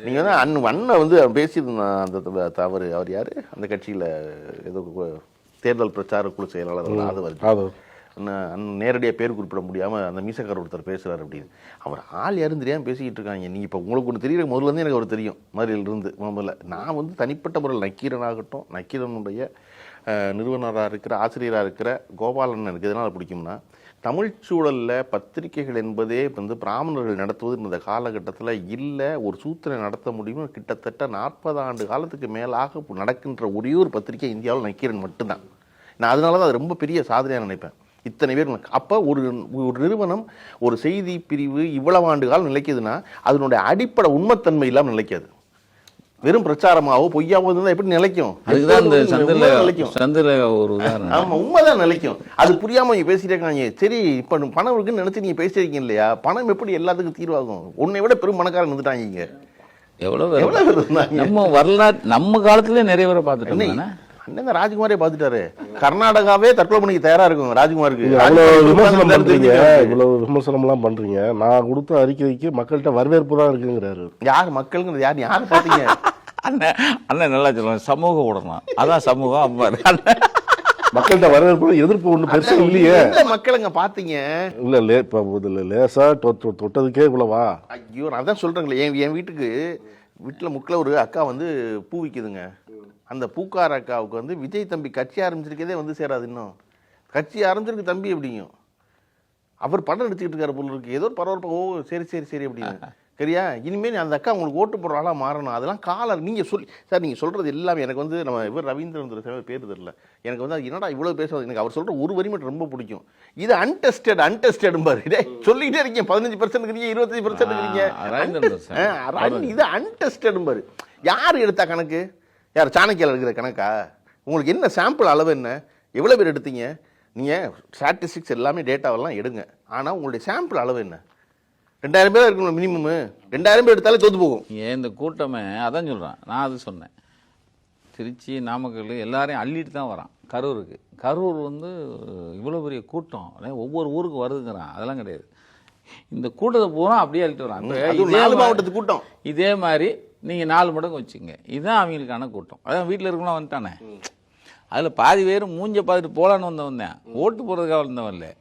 நீங்கள் வந்து அண்ணன் வந்து பேசியிருந்தான் அந்த தவறு. அவர் யார் அந்த கட்சியில் ஏதோ தேர்தல் பிரச்சார குழு செயலாளர் அது நேரடியாக பேர் குறிப்பிட முடியாமல் அந்த மீசக்கார ஒருத்தர் பேசுகிறார் அப்படின்னு. அவர் ஆள் யாரும் தெரியாமல் பேசிக்கிட்டு இருக்காங்க. நீங்கள் இப்போ உங்களுக்கு ஒன்று தெரியுற முதல்லேருந்து எனக்கு அவர் தெரியும் மாதிரியிலிருந்து முதல்ல நான் வந்து தனிப்பட்ட முறையில் நக்கீரனாகட்டும், நக்கீரனுடைய நிறுவனராக இருக்கிற ஆசிரியராக இருக்கிற கோபாலன் எனக்கு எதனால் பிடிக்கும்னா, தமிழ் சூழலில் பத்திரிகைகள் என்பதே வந்து பிராமணர்கள் நடத்துவது இந்த காலகட்டத்தில் இல்லை. ஒரு சூத்திரை நடத்த முடியும். கிட்டத்தட்ட 40 ஆண்டு காலத்துக்கு மேலாக நடக்கின்ற ஒரே ஒரு பத்திரிகை இந்தியாவில் நக்கீரன் மட்டும்தான். நான் அதனால தான் அது ரொம்ப பெரிய சாதனையாக நினைப்பேன். இத்தனை பேர் அப்போ ஒரு நிறுவனம் ஒரு செய்தி பிரிவு இவ்வளவு ஆண்டு காலம் நிலைக்குதுன்னா அதனுடைய அடிப்படை உண்மைத்தன்மை இல்லாமல் நிலைக்காது. வெறும் பிரச்சாரமாவோ பொய்யாவோ இருந்தால் எப்படி நிலைக்கும்? ஆமா, உண்மைதான் நிலைக்கும். அது புரியாம நீங்க பேசிட்டே இருக்காங்க. சரி, இப்ப பணம் இருக்குன்னு நினைச்சு நீங்க பேசிருக்கீங்க இல்லையா? பணம் எப்படி எல்லாத்துக்கும் தீர்வாகும்? உன்னை விட பெரும் பணக்காரன் இருந்துட்டாங்க. எவ்வளவு நம்ம வரலாற்று நம்ம காலத்துல நிறைய பேரை பார்த்துட்டோம். அண்ணன் ராஜ்குமாரே பார்த்துட்டாரு. கர்நாடகாவே தற்கொலை பண்ணிக்க தயாரா இருக்கும் ராஜ்குமாருக்கு. இவ்வளவு விமர்சனம் எல்லாம் பண்றீங்க. நான் கொடுத்த அறிக்கைக்கு மக்கள்கிட்ட வரவேற்பு தான் இருக்குங்கிறாரு. யார் மக்களுங்கிறது? யாரு பாத்தீங்க? அண்ணன் நல்லா சொல்லுவாங்க, சமூக ஊடகம் அதான் சமூகம். அம்மா மக்கள்கிட்ட வரவேற்பு எதிர்ப்பு ஒண்ணு பெருசா இல்லையே. மக்களுங்க பாத்தீங்க இல்ல இப்ப லேசா தொட்டதுக்கே இவ்வளவா? ஐயோ, நான் அதான் சொல்றேங்களே, என் வீட்டுல முக்கில் ஒரு அக்கா வந்து பூ விக்குதுங்க. அந்த பூக்கார அக்காவுக்கு வந்து விஜய் தம்பி கட்சி ஆரம்பிச்சிருக்கதே வந்து சேராது. இன்னும் கட்சி ஆரம்பிச்சிருக்கு தம்பி அப்படிங்கும். அவர் படம் எடுத்துக்கிட்டு இருக்காரு போல இருக்கு. ஏதோ ஒரு பரவாயில்ல. ஓ சரி அப்படின்னு. சரியா? இனிமேல் அந்த அக்கா உங்களுக்கு ஓட்டு போடுற ஆளாக மாறணும். அதெல்லாம் காலம் நீங்கள் சொல்லி சார், நீங்கள் சொல்கிறது எல்லாமே எனக்கு வந்து நம்ம இவர் ரவீந்திரன் பேர் தெரியல. எனக்கு வந்து என்னடா இவ்வளோ பேசுவது, எனக்கு அவர் சொல்கிற ஒரு வரி மட்டும் ரொம்ப பிடிக்கும். இது அன்டெஸ்டட் பாரு. சொல்லிக்கிட்டே இருக்கீங்க. 15% இருக்கீங்க, 25% இருக்கீங்க. இது அன்டெஸ்டட் பாரு. யார் எடுத்தா கணக்கு? யார் சாணக்கியால் எடுக்கிற கணக்கா? உங்களுக்கு என்ன சாம்பிள் அளவு என்ன? எவ்வளோ பேர் எடுத்தீங்க? நீங்கள் ஸ்டாட்டிஸ்டிக்ஸ் எல்லாமே டேட்டாவெல்லாம் எடுங்க. ஆனால் உங்களுடைய சாம்பிள் அளவு என்ன? 2000 பேர் இருக்கணும் மினிமம். 2000 பேர் எடுத்தாலே தோற்று போகும். ஏன் இந்த கூட்டமே அதான் சொல்கிறேன். நான் அது சொன்னேன். திருச்சி, நாமக்கல் எல்லாரையும் அள்ளிட்டு தான் வரான் கரூருக்கு. கரூர் வந்து இவ்வளோ பெரிய கூட்டம் ஒவ்வொரு ஊருக்கு வருதுங்கிறான். அதெல்லாம் கிடையாது. இந்த கூட்டத்தை பூரா அப்படியே அள்ளிட்டு வரான். 4 மாவட்டத்து கூட்டம். இதே மாதிரி நீங்கள் 4 மடங்கு வச்சுங்க. இதுதான் அவங்களுக்கான கூட்டம். அதான் வீட்டில் இருக்கணும் வந்துட்டானே. அதில் பாதி பேர் மூஞ்ச பார்த்துட்டு போகலான்னு வந்தேன். ஓட்டு போடுறதுக்காக வந்தவன் இல்லை.